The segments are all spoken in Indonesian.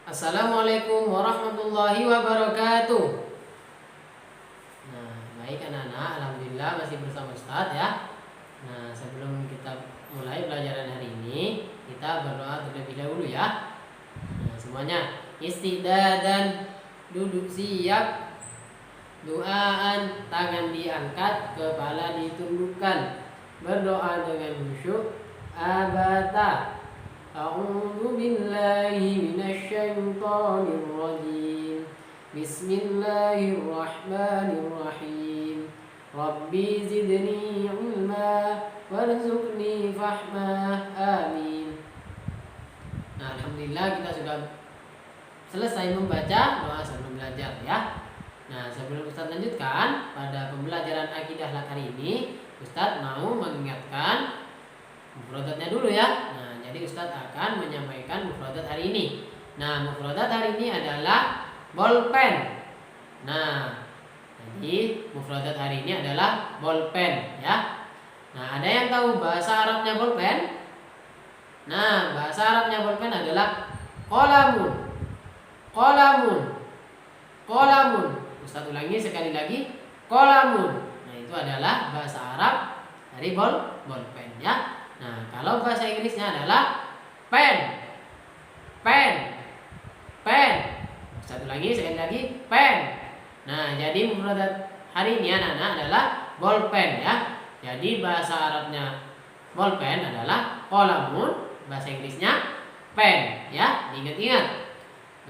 Assalamualaikum warahmatullahi wabarakatuh. Nah, baik anak-anak, alhamdulillah masih bersama Ustadz ya. Nah, sebelum kita mulai pelajaran hari ini, kita berdoa terlebih dahulu ya. Nah, semuanya istidadan, duduk siap, doaan, tangan diangkat, kepala ditundukkan, berdoa dengan khusyuk, abata. A'udzu billahi minasyaitonir rajim. Bismillahirrahmanirrahim. Rabbi zidni ilma warzuqni fahma. Amin. Nah, alhamdulillah kita sudah selesai membaca doa sebelum belajar ya. Nah, sebelum Ustadz lanjutkan pada pembelajaran akidah hari ini, Ustadz mau mengingatkan mufradatnya dulu ya. Nah, jadi Ustadz akan menyampaikan mufradat hari ini. Nah, mufradat hari ini adalah bolpen. Nah, jadi mufradat hari ini adalah bolpen ya. Nah, ada yang tahu bahasa Arabnya bolpen? Nah, bahasa Arabnya bolpen adalah qalamun. Qalamun. Qalamun. Ustadz ulangi sekali lagi. Qalamun. Nah, itu adalah bahasa Arab dari bolpen ya. Nah, kalau bahasa Inggrisnya adalah pen. Pen. Pen. Satu lagi, sekali lagi, pen. Nah, jadi mufradat hari ini anak-anak adalah bolpen ya. Jadi bahasa Arabnya bolpen adalah qalamun, bahasa Inggrisnya pen ya. Ingat-ingat.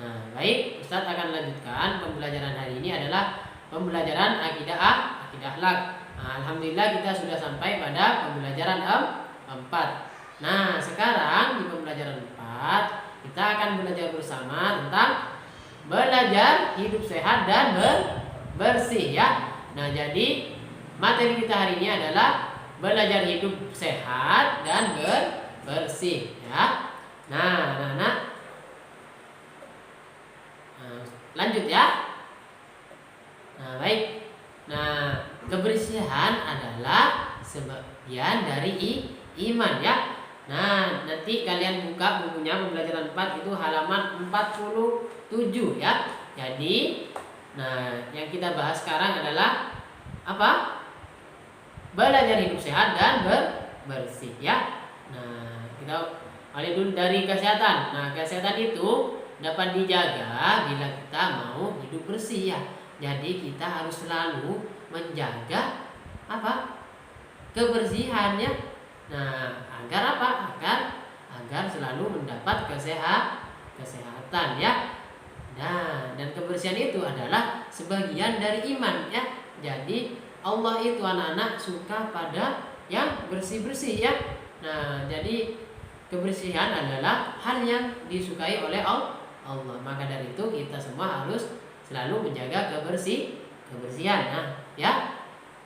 Nah, baik, Ustadz akan lanjutkan pembelajaran hari ini adalah pembelajaran akidah akhlak. Nah, alhamdulillah kita sudah sampai pada pembelajaran 4. Nah, sekarang di pembelajaran 4 kita akan belajar bersama tentang belajar hidup sehat dan bersih ya. Nah, jadi materi kita hari ini adalah belajar hidup sehat dan bersih ya. Nah, anak-anak, lanjut ya. Nah, baik. Nah, kebersihan adalah sebagian dari iman ya. Nah, nanti kalian buka bukunya pembelajaran 4 itu halaman 47 ya. Jadi, nah, yang kita bahas sekarang adalah apa? Belajar hidup sehat dan bersih ya. Nah, kita mulai dulu dari kesehatan. Nah, kesehatan itu dapat dijaga bila kita mau hidup bersih ya. Jadi kita harus selalu menjaga apa? Kebersihannya. Nah, agar apa? Agar selalu mendapat kesehatan ya. Nah, dan kebersihan itu adalah sebagian dari iman ya. Jadi Allah itu anak-anak suka pada yang bersih-bersih ya. Nah, jadi kebersihan adalah hal yang disukai oleh Allah. Maka dari itu kita semua harus selalu menjaga kebersihan. Nah, ya.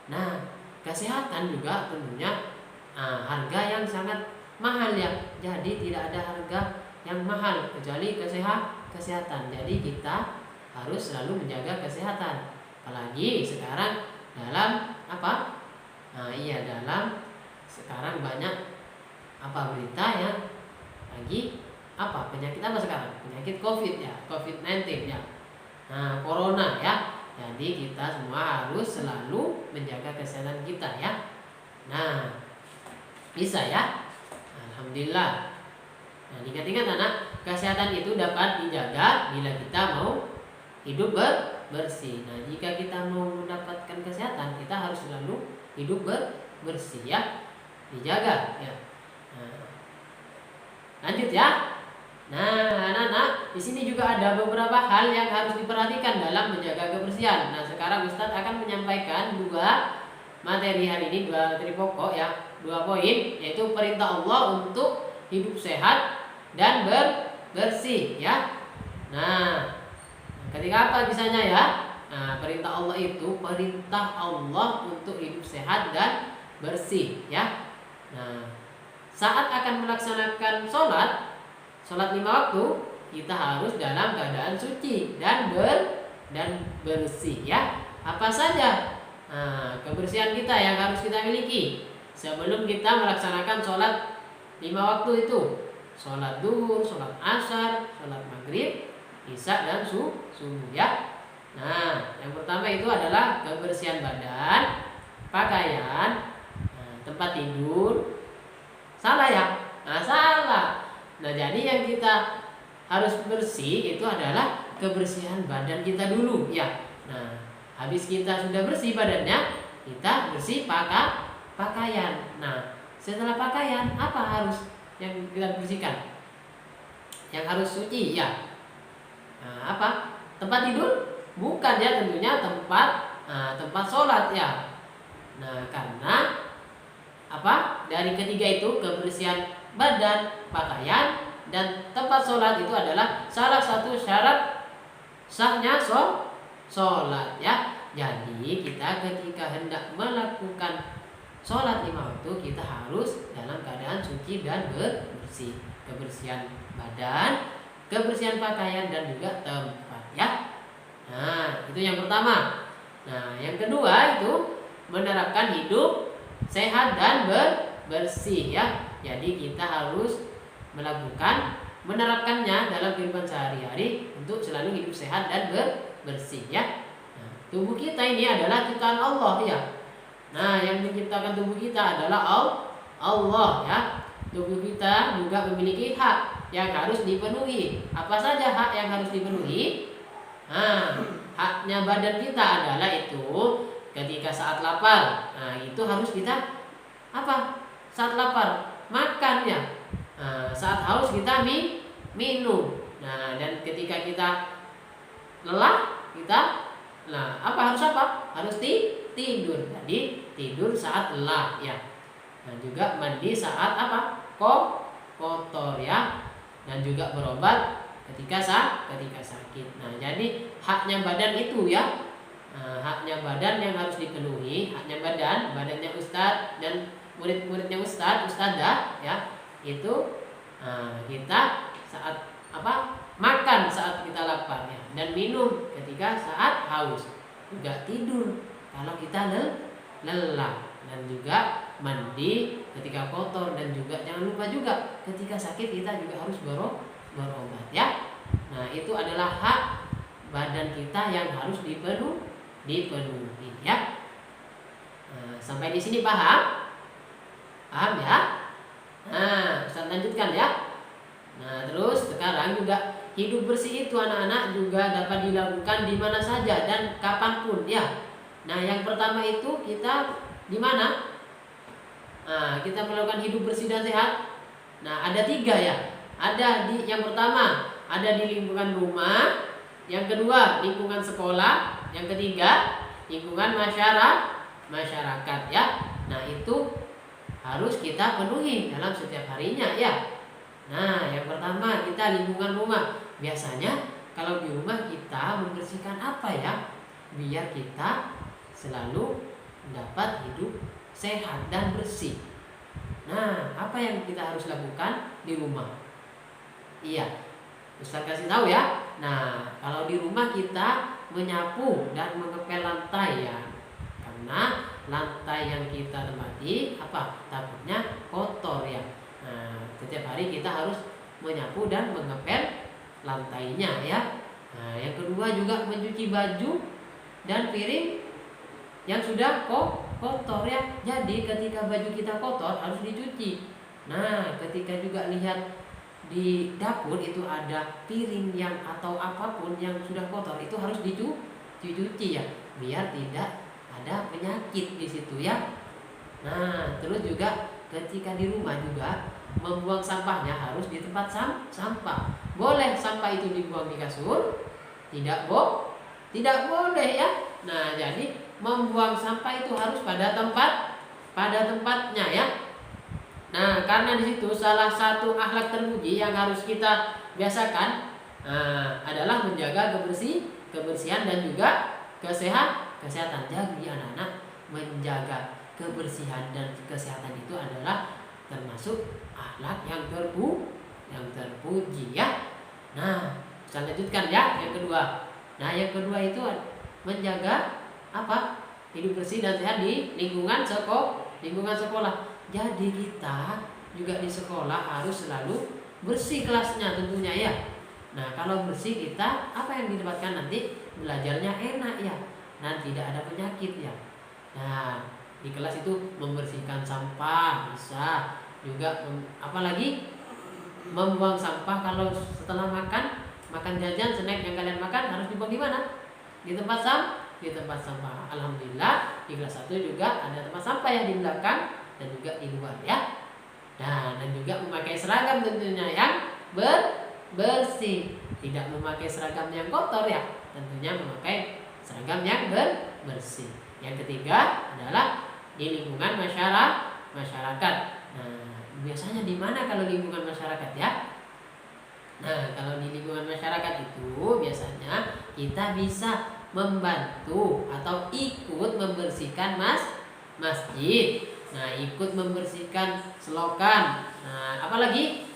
Nah, kesehatan juga tentunya harga yang sangat mahal ya. Jadi tidak ada harga yang mahal kecuali kesehatan. Jadi kita harus selalu menjaga kesehatan. Apalagi sekarang dalam apa? Dalam sekarang banyak berita yang lagi penyakit apa sekarang? Penyakit COVID ya, COVID-19 ya. Nah, corona ya. Jadi kita semua harus selalu menjaga kesehatan kita ya. Nah, bisa ya. Alhamdulillah. Nah, ingat-ingat anak, kesehatan itu dapat dijaga bila kita mau hidup bersih. Nah, jika kita mau mendapatkan kesehatan, kita harus selalu hidup bersih ya. Dijaga ya. Nah, lanjut ya. Nah, anak-anak, di sini juga ada beberapa hal yang harus diperhatikan dalam menjaga kebersihan. Nah, sekarang Ustadz akan menyampaikan dua materi hari ini, dua materi pokok ya, 2 poin, yaitu perintah Allah untuk hidup sehat dan bersih ya. Nah, ketika apa misalnya ya? Nah, perintah Allah itu perintah Allah untuk hidup sehat dan bersih ya. Nah, saat akan melaksanakan sholat 5 waktu, kita harus dalam keadaan suci dan bersih ya. Apa saja kebersihan kita yang harus kita miliki sebelum kita melaksanakan sholat 5 waktu itu? Sholat duhur, sholat asar, sholat maghrib, isya dan subuh ya. Nah, yang pertama itu adalah kebersihan badan, pakaian, tempat tidur. Salah ya? Nah, salah. Nah, jadi yang kita harus bersih itu adalah kebersihan badan kita dulu ya. Nah, habis kita sudah bersih badannya, kita bersih pakaian. Nah, setelah pakaian apa harus yang kita bersihkan? Yang harus suci ya. Nah, apa? Tempat tidur? Bukan ya, tentunya tempat sholat ya. Nah, karena apa? Dari ketiga itu kebersihan badan, pakaian, dan tempat sholat itu adalah salah satu syarat sahnya sholat ya. Jadi kita ketika hendak melakukan sholat 5 waktu, kita harus dalam keadaan suci dan bersih. Kebersihan badan, kebersihan pakaian, dan juga tempat ya. Nah, itu yang pertama. Nah, yang kedua itu menerapkan hidup sehat dan bersih ya. Jadi kita harus menerapkannya dalam kehidupan sehari-hari untuk selalu hidup sehat dan bersih ya. Nah, tubuh kita ini adalah ciptaan Allah ya. Nah, yang menciptakan tubuh kita adalah Allah ya. Tubuh kita juga memiliki hak yang harus dipenuhi. Apa saja hak yang harus dipenuhi? Nah, haknya badan kita adalah itu ketika saat lapar. Nah, itu harus kita apa? Saat lapar makan ya. Nah, saat haus kita minum. Nah, dan ketika kita lelah kita harus apa? Harus tidur. Jadi tidur saat lelah ya. Nah, juga mandi saat apa? Kotor ya. Dan juga berobat ketika sakit. Nah, jadi haknya badan itu ya. Nah, haknya badan yang harus dipenuhi. Haknya badannya ustadz dan murid-muridnya ustadzah ya. Itu kita saat apa? Makan saat kita lapar ya. Dan minum ketika saat haus. Juga tidur kalau kita lelah, dan juga mandi ketika kotor, dan juga jangan lupa juga ketika sakit kita juga harus berobat ya. Nah, itu adalah hak badan kita yang harus dipenuhi ya. Nah, sampai di sini paham ya. Nah, Ustaz lanjutkan ya. Nah, terus sekarang juga hidup bersih itu anak-anak juga dapat dilakukan di mana saja dan kapanpun ya. Nah, yang pertama itu kita di mana? Nah, kita melakukan hidup bersih dan sehat. Nah, ada 3 ya. Ada yang pertama ada di lingkungan rumah, yang kedua lingkungan sekolah, yang ketiga lingkungan masyarakat ya. Nah, itu harus kita penuhi dalam setiap harinya ya. Nah, yang pertama kita lingkungan rumah. Biasanya kalau di rumah kita membersihkan apa ya? Biar kita selalu dapat hidup sehat dan bersih. Nah, apa yang kita harus lakukan di rumah? Iya, Ustaz kasih tahu ya. Nah, kalau di rumah kita menyapu dan mengepel lantai ya. Karena lantai yang kita tempati takutnya kotor ya. Nah, setiap hari kita harus menyapu dan mengepel lantainya ya. Nah, yang kedua juga mencuci baju dan piring yang sudah kotor ya. Jadi ketika baju kita kotor harus dicuci. Nah, ketika juga lihat di dapur itu ada piring yang atau apapun yang sudah kotor, itu harus dicuci ya, biar tidak ada penyakit di situ ya. Nah, terus juga ketika di rumah juga membuang sampahnya harus di tempat sampah. Boleh sampah itu dibuang di kasur? Tidak boleh ya. Nah, jadi membuang sampah itu harus pada tempatnya ya. Nah, karena di situ salah satu akhlak terpuji yang harus kita biasakan adalah menjaga kebersihan dan juga kesehatan. Jadi anak-anak, menjaga kebersihan dan kesehatan itu adalah termasuk akhlak yang terpuji ya. Nah, saya lanjutkan ya yang kedua. Nah, yang kedua itu menjaga hidup bersih dan sehat di lingkungan sekolah. Jadi kita juga di sekolah harus selalu bersih kelasnya tentunya ya. Nah, kalau bersih kita apa yang didapatkan nanti? Belajarnya enak ya. Nah, tidak ada penyakit ya. Nah, di kelas itu membersihkan sampah bisa juga apalagi membuang sampah. Kalau setelah makan jajan snack yang kalian makan harus dibuang di mana? Di tempat sampah. Alhamdulillah di kelas 1 juga ada tempat sampah yang di belakang dan juga di luar ya. Nah, dan juga memakai seragam tentunya yang bersih, tidak memakai seragam yang kotor ya, tentunya memakai seragam yang bersih. Yang ketiga adalah di lingkungan masyarakat. Nah, biasanya di mana kalau lingkungan masyarakat ya? Nah, kalau di lingkungan masyarakat itu biasanya kita bisa membantu atau ikut membersihkan masjid. Nah, ikut membersihkan selokan. Nah, apalagi?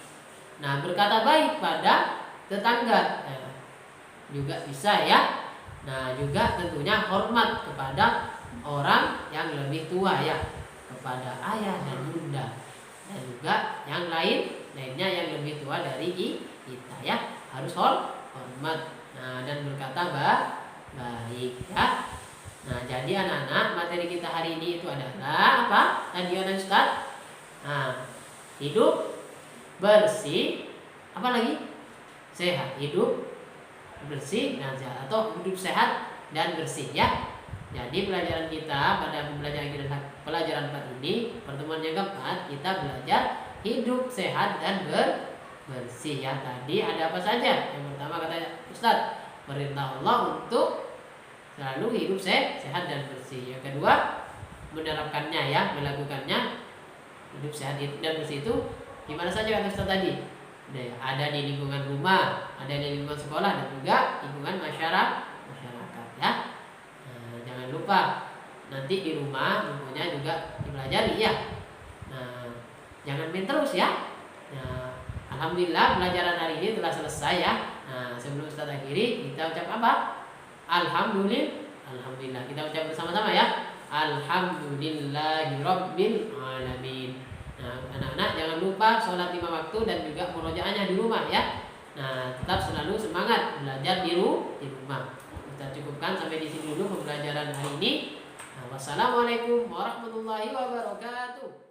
Nah, berkata baik pada tetangga. Nah, juga bisa ya. Nah, juga tentunya hormat kepada orang yang lebih tua ya, kepada ayah dan bunda. Dan juga yang lainnya yang lebih tua dari kita ya, harus hormat. Nah, dan berkata baik ya. Nah, jadi anak-anak, materi kita hari ini itu adalah apa? Tadi anak Ustaz. Nah, hidup bersih, apa lagi? Sehat. Hidup bersih dan sehat, atau hidup sehat dan bersih ya. Jadi pelajaran kita pada pelajaran 4 ini, pertemuan yang keempat, kita belajar hidup sehat dan bersih ya. Tadi ada apa saja? Yang pertama kata Ustaz, perintah Allah untuk selalu hidup sehat dan bersih. Yang kedua, menerapkannya ya, melakukannya. Hidup sehat dan bersih itu di mana saja kata Ustaz tadi? Ada di lingkungan rumah, ada di lingkungan sekolah, dan juga lingkungan masyarakat ya. Nah, jangan lupa nanti di rumah bukunya juga dipelajari ya. Nah, jangan main terus ya. Nah, alhamdulillah pelajaran hari ini telah selesai ya. Nah, sebelum Ustaz akhiri, kita ucap apa? Alhamdulillah. Kita ucap bersama-sama ya. Alhamdulillahirabbil alamin. Nah, anak-anak jangan lupa sholat 5 waktu dan juga murojaahnya di rumah ya. Nah, tetap selalu semangat belajar di rumah. Kita cukupkan sampai di sini dulu pembelajaran hari ini. Nah, wassalamualaikum warahmatullahi wabarakatuh.